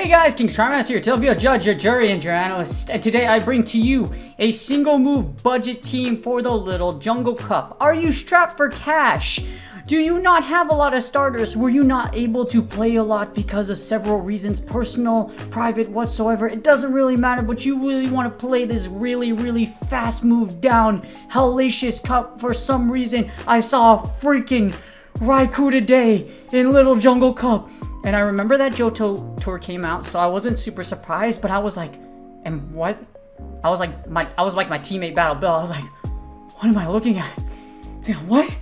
Hey guys, King Charmander here to be your judge, your jury, and your analyst. And today I bring to you a single move budget team for the Little Jungle Cup. Are you strapped for cash? Do you not have a lot of starters? Were you not able to play a lot because of several reasons, personal, private, whatsoever? It doesn't really matter, but you really want to play this really fast move down Hellacious Cup. For some reason, I saw a freaking Raikou today in Little Jungle Cup. And I remember that Johto tour came out, so I wasn't super surprised, but I was like, and what? I was like my teammate Battle Bill. I was like, what am I looking at? What?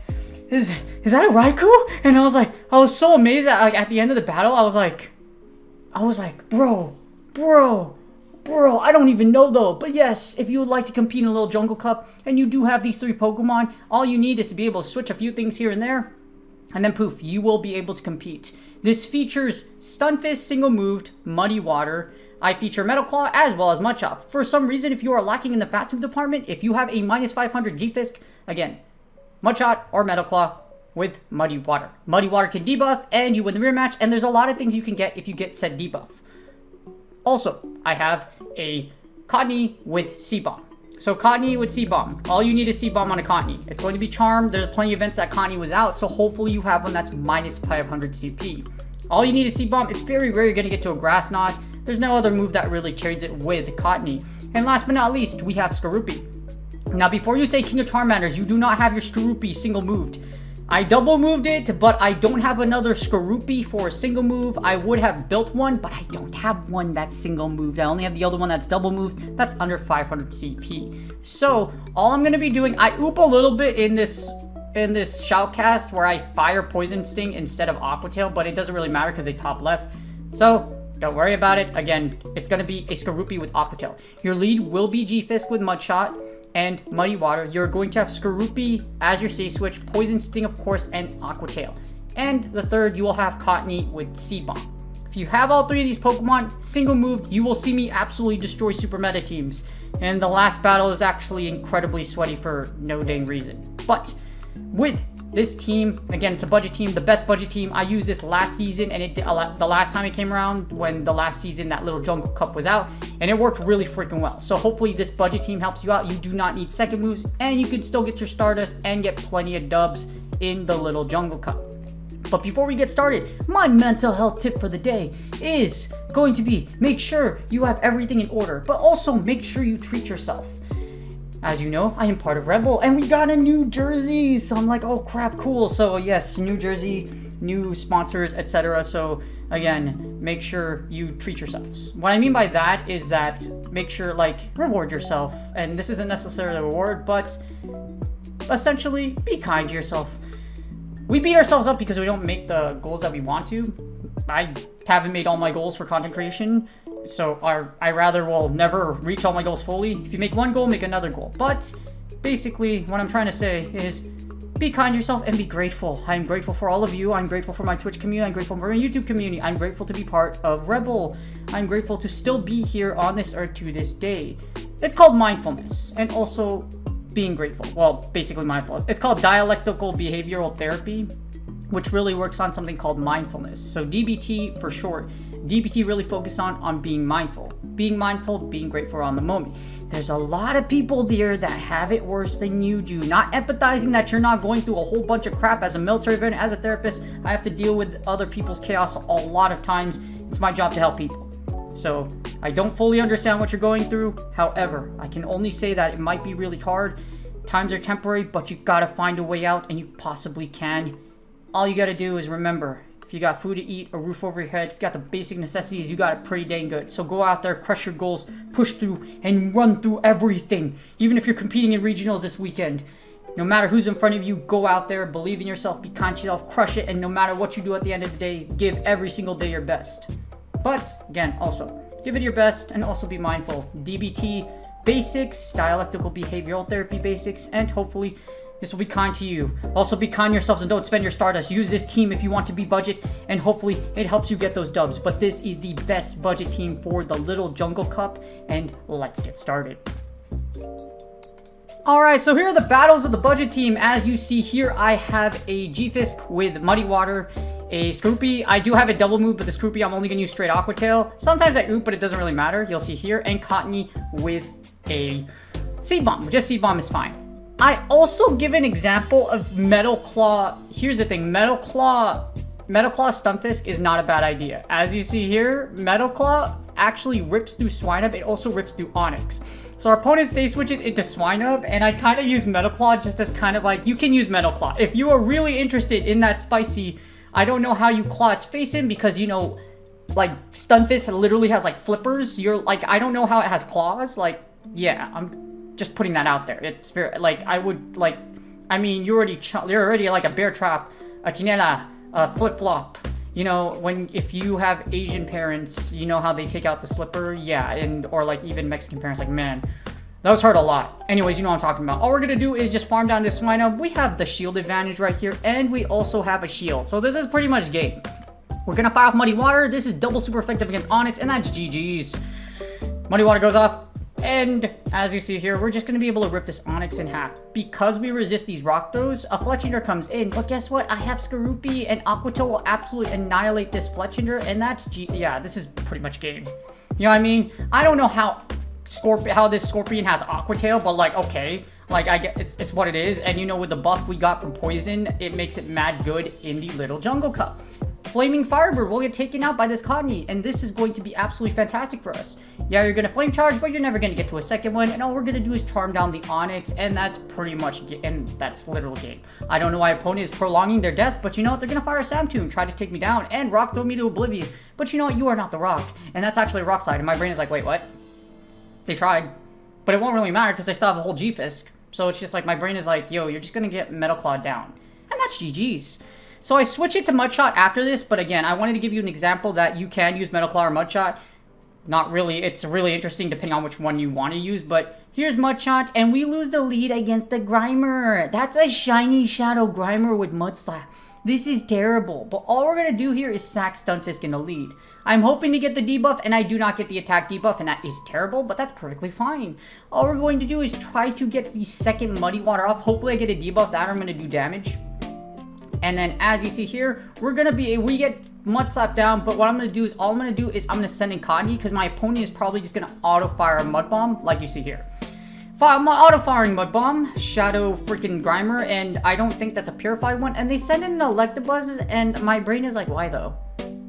Is that a Raikou? And I was so amazed at the end of the battle. I was like, bro, I don't even know though. But yes, if you would like to compete in a Little Jungle Cup and you do have these 3 Pokemon, all you need is to be able to switch a few things here and there, and then poof, you will be able to compete. This features Stunfisk, single moved, Muddy Water. I feature Metal Claw as well as Mudshot. For some reason, if you are lacking in the fast move department, if you have a minus 500 G-Fisk, again, Mudshot or Metal Claw with Muddy Water. Muddy Water can debuff and you win the mirror match, and there's a lot of things you can get if you get said debuff. Also, I have a Cottonee with C-Bomb. So Cottonee with C-Bomb. All you need is C-Bomb on a Cottonee. It's going to be Charmed. There's plenty of events that Cottonee was out, so hopefully you have one that's minus 500 CP. All you need is C-Bomb. It's very rare you're going to get to a Grass Knot. There's no other move that really trades it with Cottonee. And last but not least, we have Skorupi. Now, before you say King of Charmanders, you do not have your Skorupi single moved. I double moved it, but I don't have another Skorupi for a single move. I would have built one, but I don't have one that's single moved. I only have the other one that's double moved. That's under 500 CP. So all I'm gonna be doing, I oop a little bit in this shoutcast where I fire Poison Sting instead of Aqua Tail, but it doesn't really matter because they top left. So don't worry about it. Again, it's gonna be a Skorupi with Aqua Tail. Your lead will be G-Fisk with Mudshot and Muddy Water. You're going to have Skorupi as your safe switch, Poison Sting of course, and Aqua Tail. And the third, you will have Cottonee with C-Bomb. If you have all 3 of these Pokemon single moved, you will see me absolutely destroy super meta teams. And the last battle is actually incredibly sweaty for no dang reason. But with this team, again, it's a budget team, the best budget team. I used this last season, and the last time it came around, when the last season that Little Jungle Cup was out, and it worked really freaking well. So hopefully this budget team helps you out. You do not need second moves, and you can still get your Stardust and get plenty of dubs in the Little Jungle Cup. But before we get started, my mental health tip for the day is going to be make sure you have everything in order, but also make sure you treat yourself. As you know, I am part of Red Bull, and we got a new jersey, so I'm like, oh crap, cool. So yes, new jersey, new sponsors, etc. So again, make sure you treat yourselves. What I mean by that is that make sure, like, reward yourself. And this isn't necessarily a reward, but essentially be kind to yourself. We beat ourselves up because we don't make the goals that we want to. I haven't made all my goals for content creation, so I rather will never reach all my goals fully. If you make one goal, make another goal. But basically, what I'm trying to say is be kind to yourself and be grateful. I'm grateful for all of you. I'm grateful for my Twitch community. I'm grateful for my YouTube community. I'm grateful to be part of Rebel. I'm grateful to still be here on this earth to this day. It's called mindfulness and also being grateful. Well, basically mindful. It's called dialectical behavioral therapy, which really works on something called mindfulness. So DBT for short. DBT really focuses on being mindful. Being mindful, being grateful on the moment. There's a lot of people there that have it worse than you do. Not empathizing that you're not going through a whole bunch of crap. As a military veteran, as a therapist, I have to deal with other people's chaos a lot of times. It's my job to help people. So I don't fully understand what you're going through. However, I can only say that it might be really hard. Times are temporary, but you gotta find a way out, and you possibly can. All you gotta do is remember, if you got food to eat, a roof over your head, if you got the basic necessities, you got it pretty dang good. So go out there, crush your goals, push through, and run through everything. Even if you're competing in regionals this weekend, no matter who's in front of you, go out there, believe in yourself, be kind to yourself, crush it, and no matter what you do at the end of the day, give every single day your best. But, again, also, give it your best and also be mindful. DBT basics, dialectical behavioral therapy basics, and hopefully this will be kind to you. Also be kind to yourselves and don't spend your Stardust. Use this team if you want to be budget, and hopefully it helps you get those dubs. But this is the best budget team for the Little Jungle Cup, and let's get started. Alright, so here are the battles of the budget team. As you see here, I have a G-Fisk with Muddy Water, a Scroopy. I do have a double move, but the Scroopy I'm only going to use straight Aqua Tail. Sometimes I oop, but it doesn't really matter. You'll see here. And Cottonee with a Seed Bomb. Just Seed Bomb is fine. I also give an example of Metal Claw. Here's the thing. Metal Claw Stunfisk is not a bad idea. As you see here, Metal Claw actually rips through Swinub. It also rips through Onyx. So our opponent safe switches into Swinub, and I kind of use Metal Claw just as kind of like, you can use Metal Claw. If you are really interested in that spicy, I don't know how you claw its face in because, you know, like, Stunfisk literally has, like, flippers. You're, like, I don't know how it has claws. Like, yeah, I'm just putting that out there. It's very, like, I would, like, I mean, you're already like a Bear Trap, a Janela, a Flip Flop. You know, if you have Asian parents, you know how they take out the slipper? Yeah, or like even Mexican parents, like, man, those hurt a lot. Anyways, you know what I'm talking about. All we're gonna do is just farm down this Swinub. We have the shield advantage right here, and we also have a shield. So this is pretty much game. We're gonna fire off Muddy Water. This is double super effective against Onyx, and that's GG's. Muddy Water goes off. And as you see here, we're just going to be able to rip this Onyx in half. Because we resist these rock throws, a Fletchinder comes in. But guess what? I have Skorupi, and Aqua Tail will absolutely annihilate this Fletchinder. And that's yeah, this is pretty much game. You know what I mean? I don't know how this Scorpion has Aqua Tail, but like, okay. Like, I get it's what it is. And you know, with the buff we got from Poison, it makes it mad good in the Little Jungle Cup. Flaming Firebird will get taken out by this Cottonee, and this is going to be absolutely fantastic for us. Yeah, you're going to Flame Charge, but you're never going to get to a second one, and all we're going to do is charm down the Onyx, and that's pretty much, and that's literal game. I don't know why opponent is prolonging their death, but you know what, they're going to fire a Samtoon, try to take me down, and Rock throw me to oblivion. But you know what, you are not the Rock, and that's actually a Rock slide, and my brain is like, wait, what? They tried, but it won't really matter, because I still have a whole G-Fisk, so it's just like, my brain is like, yo, you're just going to get Metal Claw down, and that's GG's. So I switch it to Mudshot after this, but again, I wanted to give you an example that you can use Metal Claw or Mudshot. Not really, it's really interesting depending on which one you want to use, but here's Mudshot, and we lose the lead against the Grimer. That's a shiny Shadow Grimer with Mudslap. This is terrible, but all we're going to do here is sack Stunfisk in the lead. I'm hoping to get the debuff, and I do not get the attack debuff, and that is terrible, but that's perfectly fine. All we're going to do is try to get the second Muddy Water off. Hopefully I get a debuff that I'm going to do damage. And then, as you see here, we get Mud Slap down, but what I'm going to do is, I'm going to send in Cottonee, because my opponent is probably just going to auto-fire a Mud Bomb, like you see here. Auto-firing Mud Bomb, Shadow freaking Grimer, and I don't think that's a purified one, and they send in an Electabuzz, and my brain is like, why though?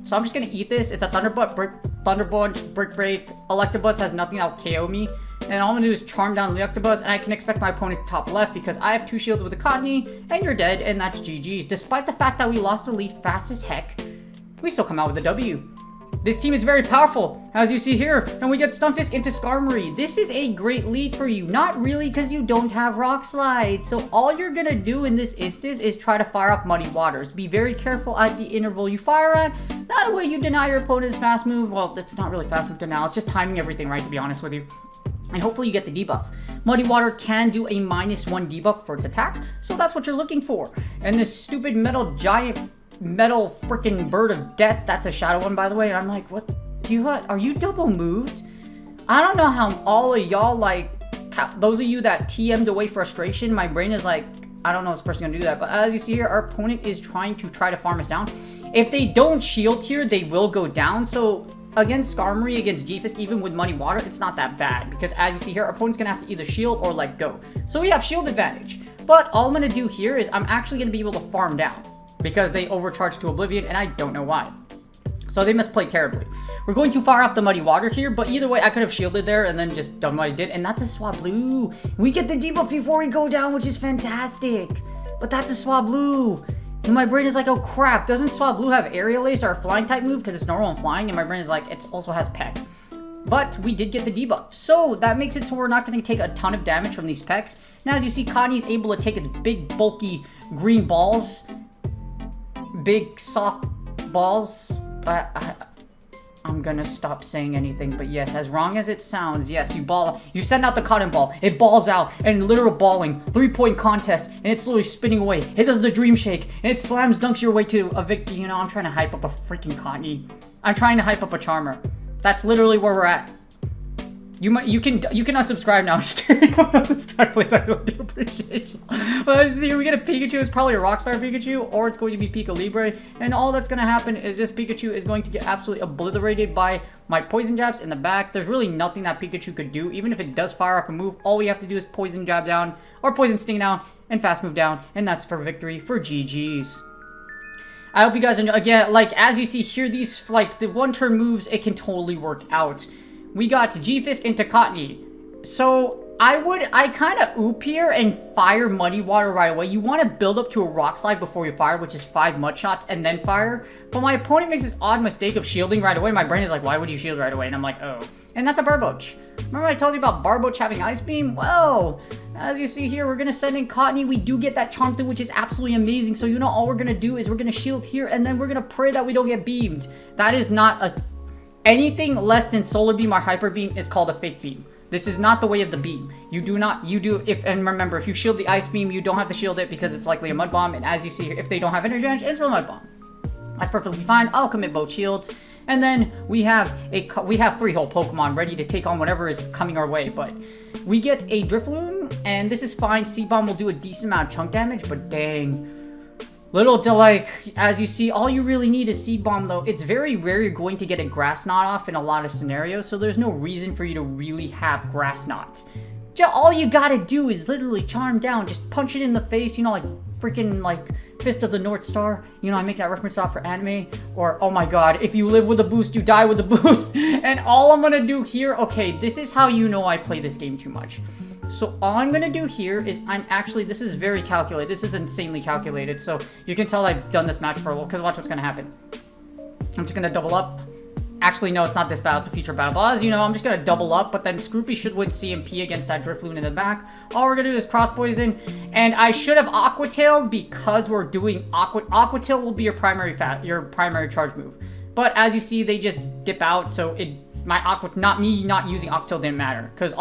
So I'm just going to eat this. It's a Thunderbolt, Brick Break. Electabuzz has nothing that'll KO me. And all I'm going to do is charm down the Electabuzz, and I can expect my opponent to top left because I have 2 shields with the Cottonee, and you're dead, and that's GG's. Despite the fact that we lost the lead fast as heck, we still come out with a W. This team is very powerful, as you see here, and we get Stunfisk into Skarmory. This is a great lead for you. Not really, because you don't have Rock Slide. So all you're going to do in this instance is try to fire off Muddy Waters. Be very careful at the interval you fire at. That way you deny your opponent's fast move. Well, it's not really fast move denial. It's just timing everything right, to be honest with you. And hopefully you get the debuff. Muddy Water can do a -1 debuff for its attack, so that's what you're looking for. And this stupid metal freaking bird of death, that's a shadow one, by the way, and I'm like, what are you double moved? I don't know how all of y'all, like, those of you that TM'd away frustration, my brain is like, I don't know if this person's gonna do that, but as you see here, our opponent is trying to farm us down. If they don't shield here, they will go down, so against Skarmory, against G-Fisk, even with Muddy Water, it's not that bad. Because as you see here, our opponent's going to have to either shield or let go. So we have shield advantage. But all I'm going to do here is I'm actually going to be able to farm down. Because they overcharge to Oblivion, and I don't know why. So they misplayed terribly. We're going to fire off the Muddy Water here, but either way, I could have shielded there and then just done what I did. And that's a Swablu. We get the debuff before we go down, which is fantastic. But that's a Swablu. And my brain is like, oh crap, doesn't Swablu have Aerial Ace or a flying type move? Because it's normal and flying, and my brain is like, it also has Peck. But we did get the debuff. So that makes it so we're not going to take a ton of damage from these Pecks. Now as you see, Cottonee is able to take its big, bulky green balls. Big, soft balls. I'm gonna stop saying anything, but yes, as wrong as it sounds, yes, you send out the cotton ball, it balls out, and literal balling, 3-point contest, and it's slowly spinning away, it does the dream shake, and it slams dunks your way to a victory. You know, I'm trying to hype up a freaking Cottonee. I'm trying to hype up a Charmer. That's literally where we're at. You can unsubscribe now. I'm just kidding. Don't unsubscribe, please. I do appreciate you. But see, we get a Pikachu. It's probably a Rockstar Pikachu, or it's going to be Pika Libre. And all that's going to happen is this Pikachu is going to get absolutely obliterated by my poison jabs in the back. There's really nothing that Pikachu could do. Even if it does fire off a move, all we have to do is poison jab down, or poison sting down, and fast move down. And that's for victory for GG's. I hope you guys enjoy. Again, like, as you see here, these, like, the one-turn moves, it can totally work out. We got G-Fisk into Cottonee. So, I kind of oop here and fire Muddy Water right away. You want to build up to a Rock Slide before you fire, which is 5 Mud Shots, and then fire. But my opponent makes this odd mistake of shielding right away. My brain is like, why would you shield right away? And I'm like, oh. And that's a Barboach. Remember I told you about Barboach having Ice Beam? Well, as you see here, we're going to send in Cottonee. We do get that Charm through, which is absolutely amazing. So, you know, all we're going to do is we're going to shield here, and then we're going to pray that we don't get beamed. That is not a... Anything less than Solar Beam or Hyper Beam is called a fake beam. This is not the way of the beam. And remember, if you shield the Ice Beam, you don't have to shield it because it's likely a Mud Bomb. And as you see here, if they don't have Energy Damage, it's a Mud Bomb. That's perfectly fine. I'll commit both shields. And then we have 3-hole Pokemon ready to take on whatever is coming our way. But we get a Drifloon, and this is fine. Seed Bomb will do a decent amount of chunk damage, but dang. Little to, like, as you see, all you really need is Seed Bomb, though. It's very rare you're going to get a Grass Knot off in a lot of scenarios, so there's no reason for you to really have Grass Knot. All you gotta do is literally Charm down, just punch it in the face, you know, like, freaking, like, Fist of the North Star. You know, I make that reference off for anime. Or, oh my god, if you live with a boost, you die with a boost. And all I'm gonna do here, okay, this is how you know I play this game too much. So all I'm going to do here is this is very calculated. This is insanely calculated. So you can tell I've done this match for a while, because watch what's going to happen. I'm just going to double up. Actually, no, it's not this battle. It's a future battle. But as you know, I'm just going to double up, but then Scroopy should win CMP against that Drifloon in the back. All we're going to do is Cross Poison, and I should have Aqua Tail because we're doing Aqua Tail will be your primary charge move. But as you see, they just dip out, so not using Aqua Tail didn't matter. Because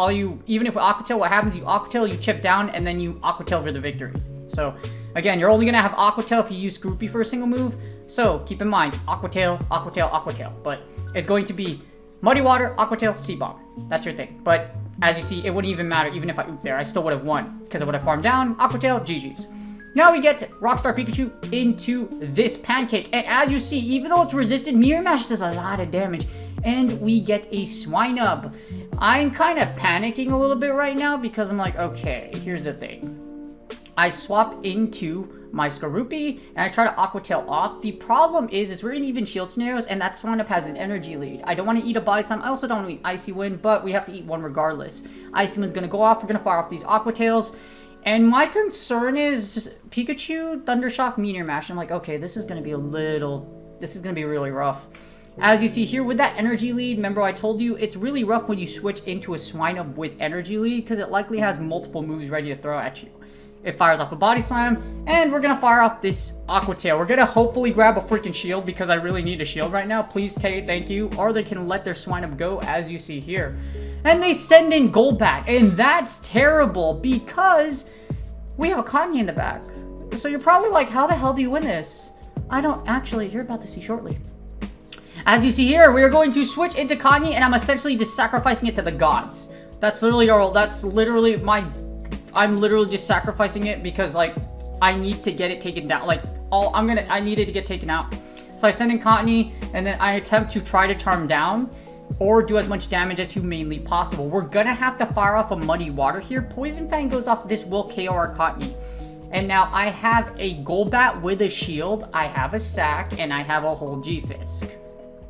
even if with Aqua Tail, what happens, you Aqua Tail, you chip down, and then you Aqua Tail for the victory. So, again, you're only going to have Aqua Tail if you use Scroopy for a single move. So, keep in mind, Aqua Tail, Aqua Tail, Aqua Tail. But it's going to be Muddy Water, Aqua Tail, Seed Bomb. That's your thing. But, as you see, it wouldn't even matter. Even if I ooped there, I still would have won. Because I would have farmed down, Aqua Tail, GG's. Now we get Rockstar Pikachu into this Pancake. And as you see, even though it's resisted, Mirror Mash does a lot of damage. And we get a Swinub. I'm kind of panicking a little bit right now because I'm like, okay, here's the thing. I swap into my Skorupi and I try to Aqua Tail off. The problem is we're in even shield scenarios, and that Swinub has an energy lead. I don't want to eat a Body Slam. I also don't want to eat Icy Wind, but we have to eat one regardless. Icy Wind's going to go off. We're going to fire off these Aqua Tails. And my concern is Pikachu, Thundershock, Meteor Mash. I'm like, okay, this is going to be really rough. As you see here with that energy lead, remember I told you it's really rough when you switch into a Swinub with energy lead because it likely has multiple moves ready to throw at you. It fires off a Body Slam, and we're going to fire off this Aqua Tail. We're going to hopefully grab a freaking shield because I really need a shield right now. Please, thank you. Or they can let their Swinub go, as you see here. And they send in Golbat, and that's terrible because we have a Cottonee in the back. So you're probably like, how the hell do you win this? I don't actually. You're about to see shortly. As you see here, we are going to switch into Cottonee, and I'm essentially just sacrificing it to the gods. I'm literally just sacrificing it because, like, I need to get it taken down. Like, I needed to get taken out. So I send in Cottonee, and then I attempt to try to Charm down or do as much damage as humanly possible. We're gonna have to fire off a Muddy Water here. Poison Fang goes off. This will KO our Cottonee. And now I have a Golbat with a shield, I have a Sack, and I have a whole G-Fisk.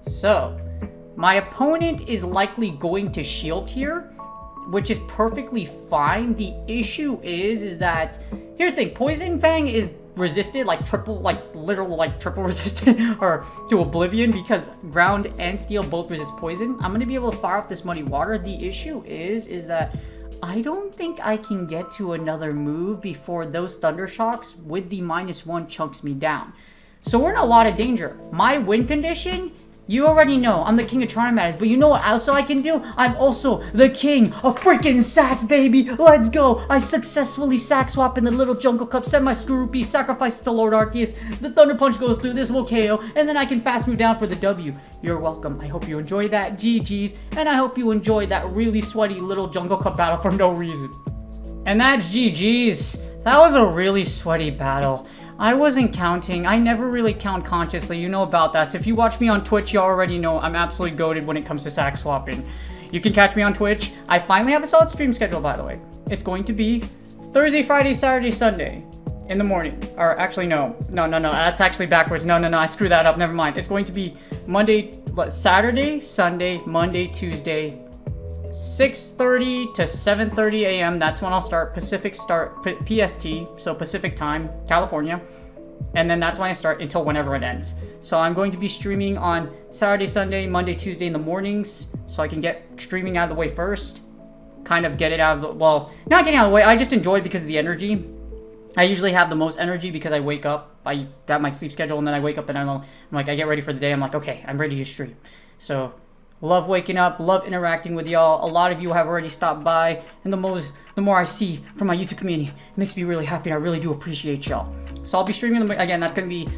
So, my opponent is likely going to shield here, which is perfectly fine. The issue is that, here's the thing, Poison Fang is resisted, literal triple resistant, or to Oblivion, because Ground and Steel both resist poison. I'm going to be able to fire off this Muddy Water. The issue is that I don't think I can get to another move before those Thunder Shocks with the -1 chunks me down. So we're in a lot of danger. My win condition You already know I'm the king of Charmatics, but you know what else I can do? I'm also the king of freaking sacks, baby! Let's go! I successfully sack swap in the little jungle cup, send my Skarmory, sacrifice to Lord Arceus, the Thunder Punch goes through, this will KO, and then I can fast move down for the W. You're welcome. I hope you enjoy that, GG's, and I hope you enjoy that really sweaty little jungle cup battle for no reason. And that's GG's. That was a really sweaty battle. I wasn't counting. I never really count consciously. You know about that. So if you watch me on Twitch, you already know I'm absolutely goated when it comes to sack swapping. You can catch me on Twitch. I finally have a solid stream schedule, by the way. It's going to be Thursday, Friday, Saturday, Sunday in the morning. Or actually, no. That's actually backwards. No. I screwed that up. Never mind. It's going to be Saturday, Sunday, Monday, Tuesday, 6:30 to 7:30 a.m. That's when I'll start Pacific PST, so Pacific time, California. And then that's when I start until whenever it ends. So I'm going to be streaming on Saturday, Sunday, Monday, Tuesday in the mornings, so I can get streaming out of the way first. Kind of get it out of the, well, not getting out of the way, I just enjoy it because of the energy. I usually have the most energy because I wake up, I have my sleep schedule, and then I wake up and I'm like, I get ready for the day, I'm like, okay, I'm ready to stream. So love waking up, love interacting with y'all. A lot of you have already stopped by, and the more I see from my YouTube community, it makes me really happy, and I really do appreciate y'all. So I'll be streaming them again. That's gonna be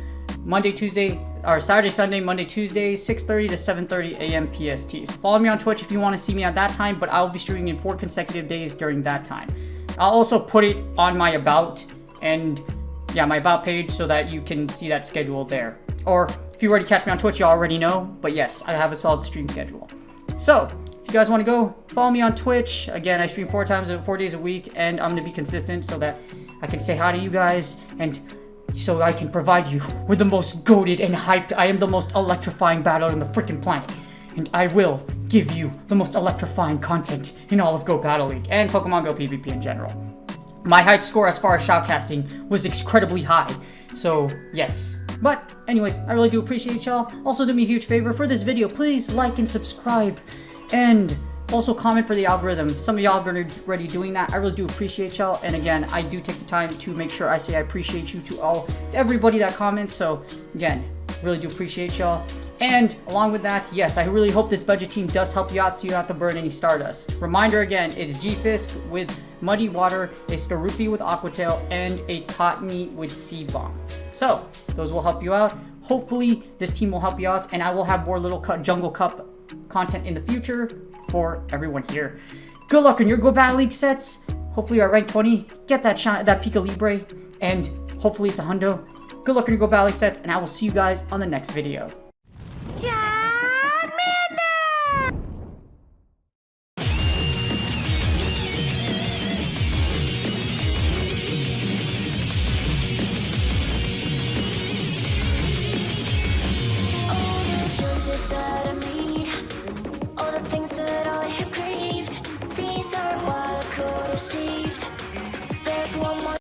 Monday, Tuesday, or Saturday, Sunday, Monday, Tuesday, 6:30 to 7:30 a.m. PST. So follow me on Twitch if you want to see me at that time, but I will be streaming in 4 consecutive days during that time. I'll also put it on my about and my about page so that you can see that schedule there. Or if you already catch me on Twitch, you already know. But yes, I have a solid stream schedule. So if you guys want to go, follow me on Twitch. Again, I stream 4 days a week, and I'm going to be consistent so that I can say hi to you guys, and so I can provide you with the most goated and hyped. I am the most electrifying battler on the freaking planet. And I will give you the most electrifying content in all of Go Battle League and Pokemon Go PvP in general. My hype score as far as shoutcasting was incredibly high. So, yes. But, anyways, I really do appreciate y'all. Also, do me a huge favor for this video. Please like and subscribe. And also comment for the algorithm. Some of y'all have been already doing that. I really do appreciate y'all. And again, I do take the time to make sure I say I appreciate you to everybody that comments. So, again, really do appreciate y'all. And along with that, yes, I really hope this budget team does help you out so you don't have to burn any Stardust. Reminder again, it's G-Fisk with Muddy Water, a Skarmory with Aqua Tail, and a Cottonee with Seed Bomb. So, those will help you out. Hopefully, this team will help you out, and I will have more little Jungle Cup content in the future for everyone here. Good luck in your Go Battle League sets. Hopefully you're at rank 20. Get that Pika Libre, and hopefully it's a hundo. Good luck in your Go Battle League sets, and I will see you guys on the next video. That I made, all the things that I have craved, these are what I could have saved.